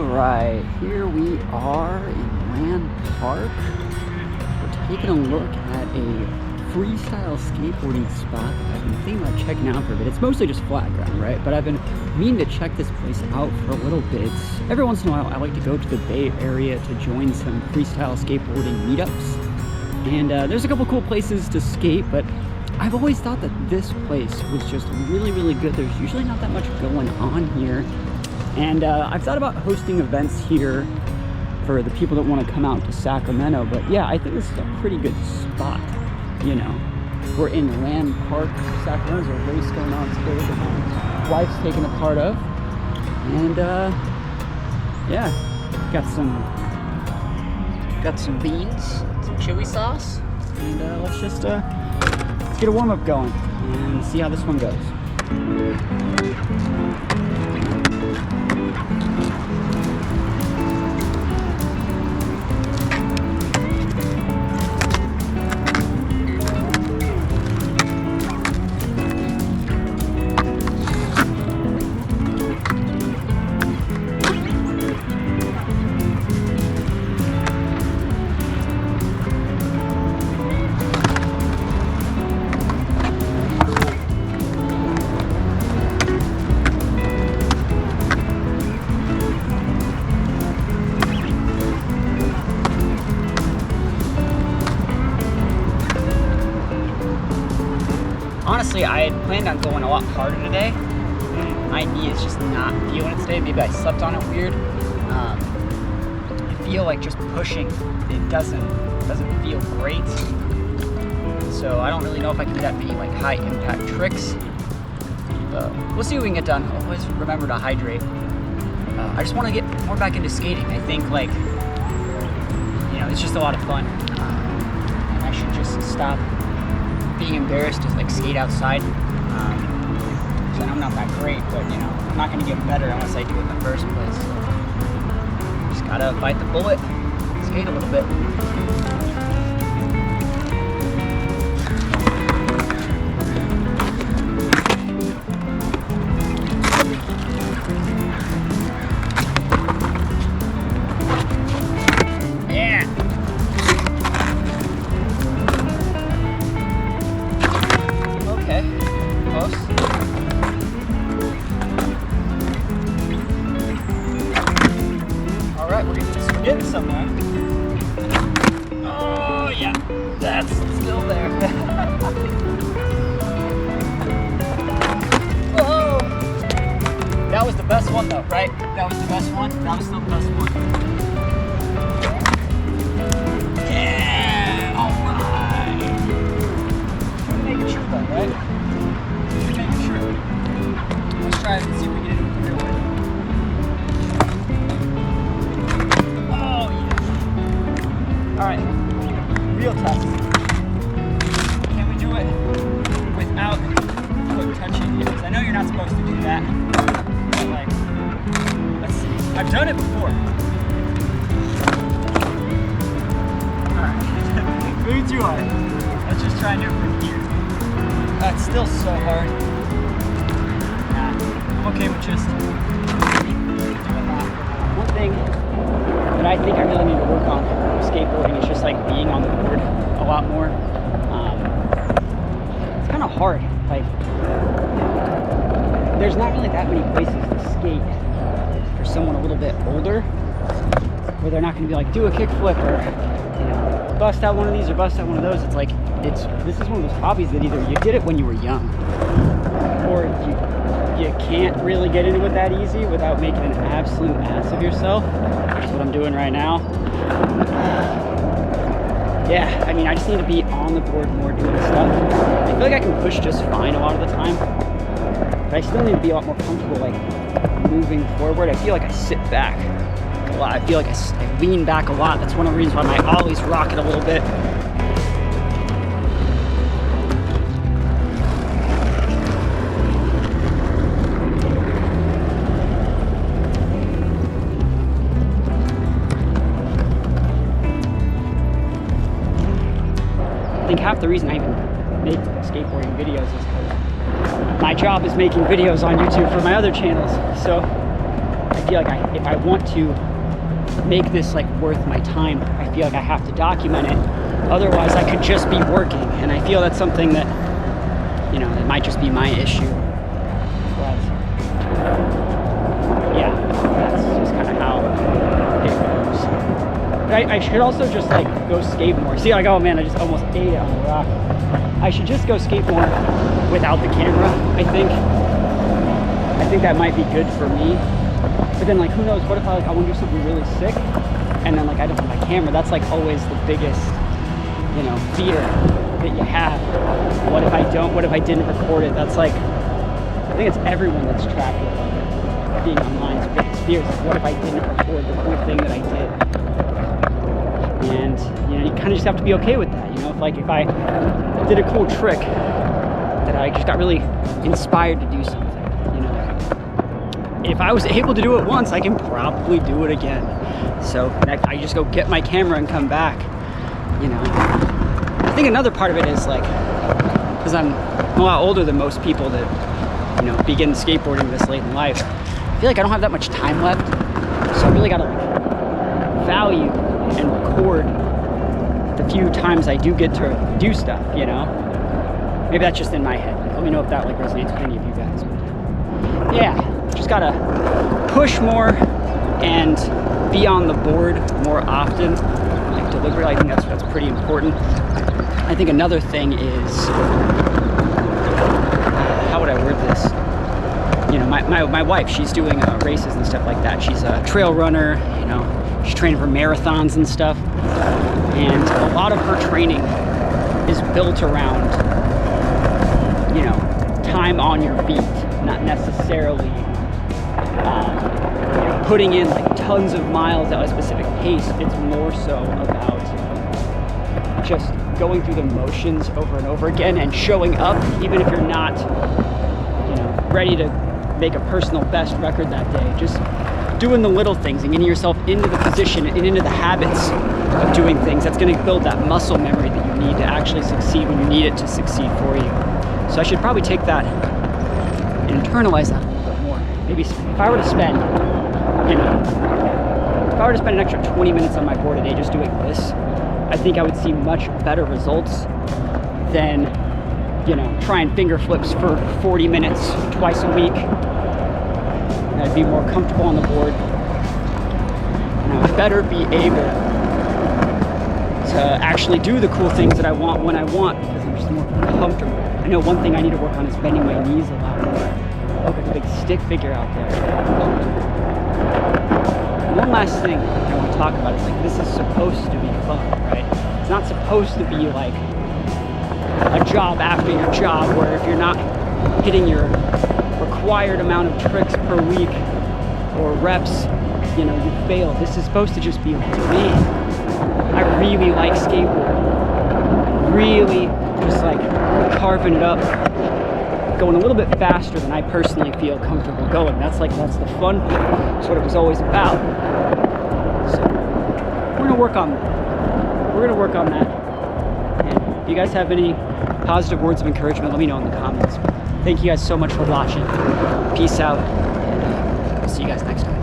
Alright, here we are in Land Park. We're taking a look at a freestyle skateboarding spot that I've been thinking about checking out for a bit. It's mostly just flat ground, right? But I've been meaning to check this place out for a little bit. Every once in a while, I like to go to the Bay Area to join some freestyle skateboarding meetups. And there's a couple cool places to skate, but I've always thought that this place was just really, really good. There's usually not that much going on here. And I've thought about hosting events here for the people that want to come out to Sacramento. But yeah, I think this is a pretty good spot, you know. We're in Land Park, Sacramento. There's a race going on today that my wife's taking a part of. And yeah, got some beans, some chili sauce. And let's get a warm-up going and see how this one goes. Honestly, I had planned on going a lot harder today. My knee is just not feeling it today. Maybe I slept on it weird. I feel like just pushing, it doesn't feel great. So I don't really know if I can do that many like high impact tricks. But we'll see what we can get done. Always remember to hydrate. I just want to get more back into skating. I think like, you know, it's just a lot of fun. And I should just stop being embarrassed to like skate outside. So I'm not that great, but you know, I'm not going to get better unless I do it in the first place. So just gotta bite the bullet, skate a little bit. Getting somewhere. Oh yeah, that's still there. Oh, that was the best one though, right? That was the best one. That was still the best one. Yeah, all right. Making sure though, right? Making sure. Let's try it and see if we get it in the real way. Alright, real test. Can we do it without foot touching? Because I know you're not supposed to do that. But like, let's see. I've done it before. Alright. Maybe too hard. Let's just try and do it from here. That's still so hard. Nah, I'm okay with just doing that. One thing that I think I really need to work on with skateboarding is just like being on the board a lot more. It's kind of hard. Like, there's not really that many places to skate for someone a little bit older where they're not going to be like, do a kickflip or, you know, bust out one of these or bust out one of those. It's like, this is one of those hobbies that either you did it when you were young or you can't really get into it that easy without making an absolute ass of yourself, which is what I'm doing right now. Yeah, I mean, I just need to be on the board more doing stuff. I feel like I can push just fine a lot of the time, but I still need to be a lot more comfortable, like, moving forward. I feel like I sit back a lot. I feel like I lean back a lot. That's one of the reasons why my Ollies rocket a little bit. I think half the reason I even make skateboarding videos is because my job is making videos on YouTube for my other channels. So I feel like if I want to make this like worth my time, I feel like I have to document it. Otherwise, I could just be working, and I feel that's something that, you know, it might just be my issue. But yeah, that's just kind of how it goes. But I should also just like go skate more. See, like, oh man, I just almost ate it on the rock. I should just go skate more without the camera, I think. I think that might be good for me. But then, like, who knows, what if I want to do something really sick, and then, like, I don't have my camera? That's, like, always the biggest, you know, fear that you have. What if I don't? What if I didn't record it? That's, like, I think it's everyone that's trapped with, like, being online. It's biggest fears. Like, what if I didn't record the cool thing that I did? And, you know, you kind of just have to be okay with that, you know? If I did a cool trick that I just got really inspired to do something, you know? If I was able to do it once, I can probably do it again. So I just go get my camera and come back, you know. I think another part of it is like, because I'm a lot older than most people that, you know, begin skateboarding this late in life, I feel like I don't have that much time left. So I really gotta like value and record the few times I do get to do stuff, you know. Maybe that's just in my head. Let me know if that like resonates with any of you guys. But yeah. Just gotta push more and be on the board more often, like delivery. I think that's pretty important. I think another thing is, how would I word this? You know, my wife, she's doing races and stuff like that. She's a trail runner, you know, she's training for marathons and stuff. And a lot of her training is built around, you know, time on your feet, not necessarily you know, putting in like tons of miles at a specific pace. It's more so about just going through the motions over and over again and showing up, even if you're not, you know, ready to make a personal best record that day. Just doing the little things and getting yourself into the position and into the habits of doing things. That's going to build that muscle memory that you need to actually succeed when you need it to succeed for you. So I should probably take that and internalize that. Maybe if I were to spend, you know, if I were to spend an extra 20 minutes on my board a day just doing this, I think I would see much better results than, you know, trying finger flips for 40 minutes twice a week. And I'd be more comfortable on the board. And I would better be able to actually do the cool things that I want when I want, because I'm just more comfortable. I know one thing I need to work on is bending my knees a lot more. Look at the big stick figure out there. One last thing I want to talk about is like, this is supposed to be fun, right? It's not supposed to be like a job after your job where if you're not hitting your required amount of tricks per week or reps, you know, you fail. This is supposed to just be like, man, I really like skateboarding. Really just like carving it up, going a little bit faster than I personally feel comfortable going. That's the fun part. That's what it was always about. So we're gonna work on that. And if you guys have any positive words of encouragement, let me know in the comments. Thank you guys so much for watching. Peace out, and I'll see you guys next time.